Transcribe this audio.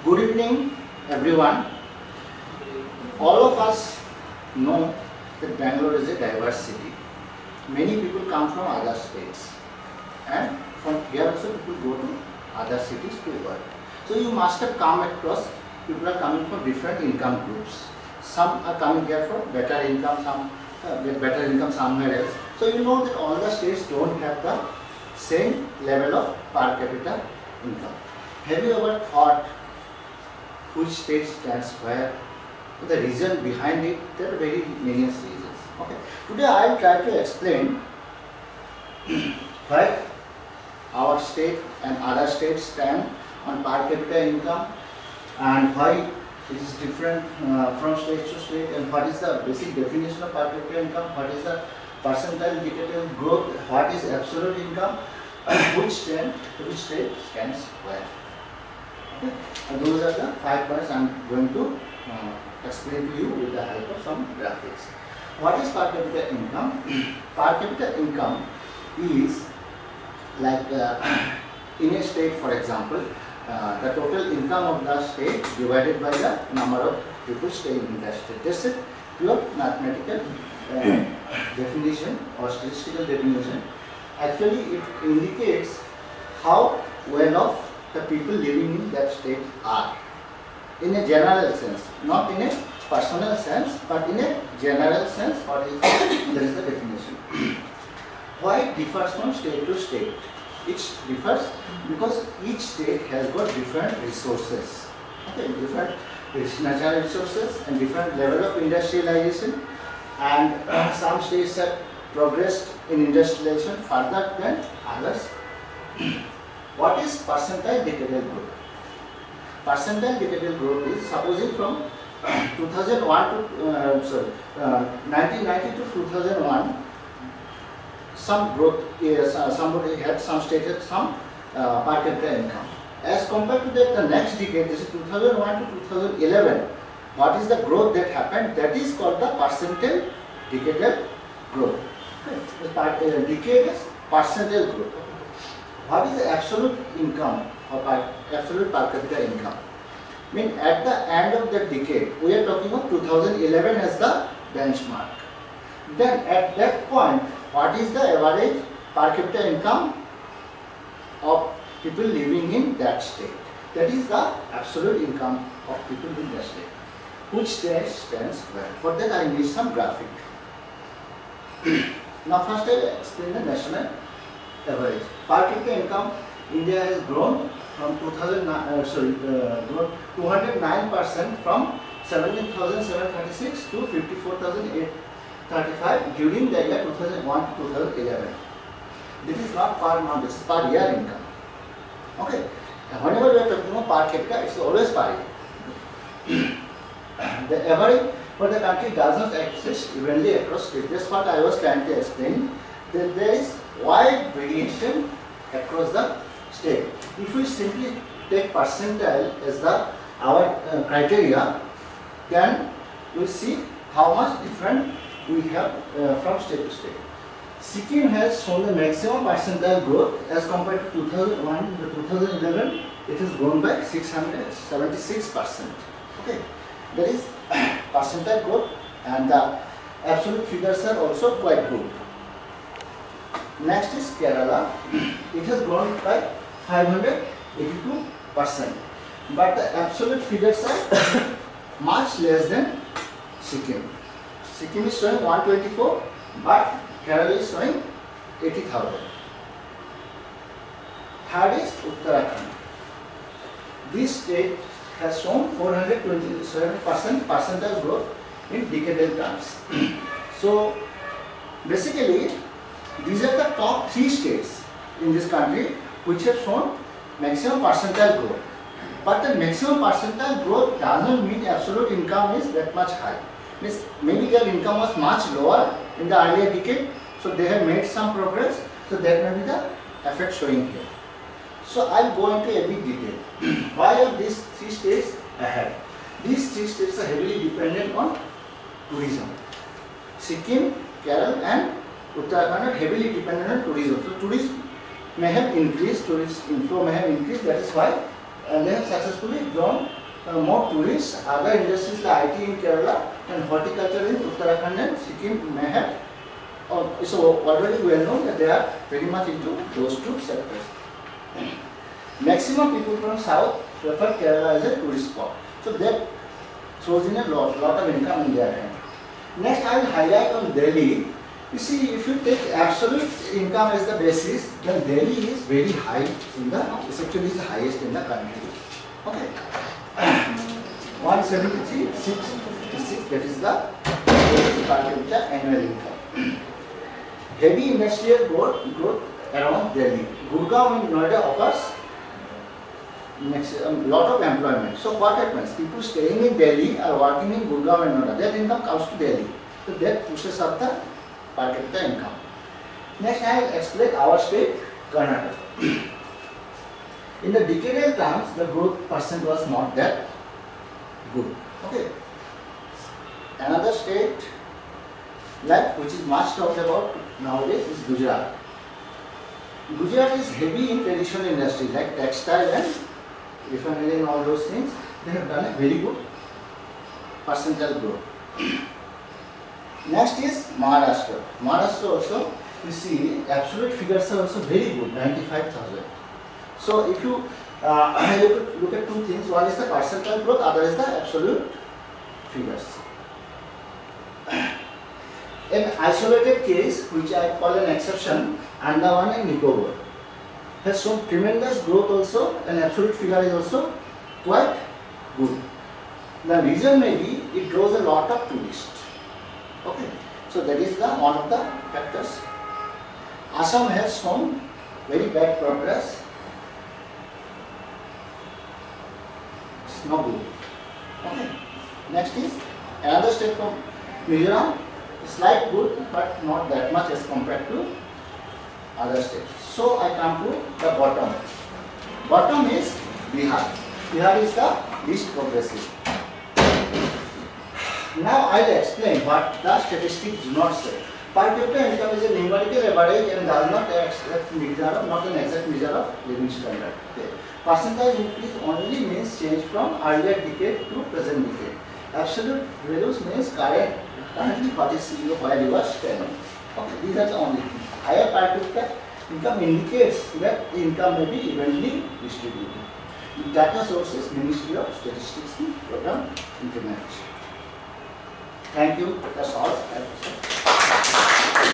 Good evening, everyone. All of us know that Bangalore is a diverse city. Many people come from other states, and from here also people go to other cities to work. So you must have come across people are coming from different income groups. Some are coming here for better income, some get better income somewhere else. So you know that all the states don't have the same level of per capita income. Have you ever thought which state stands where? The reason behind it, there are very many reasons. Okay. Today I will try to explain why our state and other states stand on per capita income and why it is different from state to state, and what is the basic definition of per capita income, what is the percentile indicative growth, what is absolute income, and which state stands where. Okay. And those are the 5 points I am going to explain to you with the help of some graphics. What is per capita income? Per capita income is like in a state, for example, the total income of the state divided by the number of people staying in the state. This is pure mathematical definition or statistical definition. Actually, it indicates how well off the people living in that state are. In a general sense, not in a personal sense, but in a general sense, there is the definition. Why it differs from state to state? It differs because each state has got different resources, okay, different natural resources and different level of industrialization, and some states have progressed in industrialization further than others. What is percentile decadal growth? Percentile decadal growth is, supposing from 1990 to 2001, some growth is, somebody had some stated some per capita income. As compared to that, the next decade, this is 2001 to 2011, what is the growth that happened? That is called the percentile decadal growth. Okay. The decade is percentile growth. What is the absolute income or absolute per capita income? I mean, at the end of the decade, we are talking of 2011 as the benchmark. Then at that point, what is the average per capita income of people living in that state? That is the absolute income of people in that state. Which state stands where? For that I need some graphic. Now first I will explain the national average. Per capita income, India has grown from 209% from 17,736 to 54,835 during the year 2001 to 2011. This is not per month, this is per year income. Okay. And whenever we are talking about per capita, it is always per year. The average for the country does not exist evenly across states. That's what I was trying to explain. That there is wide variation across the state. If we simply take percentile as our criteria, then we see how much different we have from state to state. Sikkim has shown the maximum percentile growth as compared to 2001 to 2011. It has grown by 676%. Okay, that is percentile growth, and the absolute figures are also quite good. Next is Kerala. It has grown by 582%, but the absolute figures are much less than Sikkim. Sikkim is showing 124, but Kerala is showing 80,000. Third is Uttarakhand. This state has shown 427% percentile growth in decadal terms. So basically, these are the top 3 states in this country which have shown maximum percentile growth. But the maximum percentile growth does not mean absolute income is that much high. Means maybe their income was much lower in the earlier decade, so they have made some progress, so that may be the effect showing here. So I will go into every detail. Why are these 3 states ahead? These 3 states are heavily dependent on tourism. Sikkim, Kerala and Uttarakhand are heavily dependent on tourism. So tourism may have increased, tourist inflow may have increased, that is why they have successfully grown more tourists. Other industries like IT in Kerala and horticulture in Uttarakhand and Sikkim may have. It's already well known that they are very much into those two sectors. Maximum people from south prefer Kerala as a tourist spot. So that throws in a lot of income in their hand. Next, I will highlight on Delhi. You see, if you take absolute income as the basis, then Delhi is very high in the, it's actually the highest in the country. Okay. 173, 656, that is the per capita annual income. Heavy industrial growth around Delhi. Gurgaon and Noida offers a lot of employment. So what happens? People staying in Delhi are working in Gurgaon and Noida. Their income comes to Delhi. So that pushes up the per capita income. Next, I will explain our state, Karnataka. In the decadal terms, the growth percent was not that good. Okay. Another state, like which is much talked about nowadays, is Gujarat. Gujarat is heavy in traditional industries like textile and refinery and all those things. They have done a very good percentile growth. Next is Maharashtra. Maharashtra also, you see, absolute figures are also very good, 95,000. So if you look at two things, one is the percentile growth, other is the absolute figures. An isolated case, which I call an exception, Andaman and Nicobar, has shown tremendous growth also, and absolute figure is also quite good. The reason may be it draws a lot of tourists. Okay, so that is the one of the factors. Assam has shown very bad progress. It's not good. Okay. Next is another state from Mizoram. Slight good, but not that much as compared to other states. So I come to the bottom. Bottom is Bihar. Bihar is the least progressive. Now I will explain what the statistics do not say. Per capita income is a numerical average and does not not an exact measure of living standard. Okay. Percentage increase only means change from earlier decade to present decade. Absolute values means currently what is where you are standing. Okay, these are the only things. Higher per capita income indicates that the income may be evenly distributed. Data sources Ministry of Statistics Program Implementation. Thank you. That's all.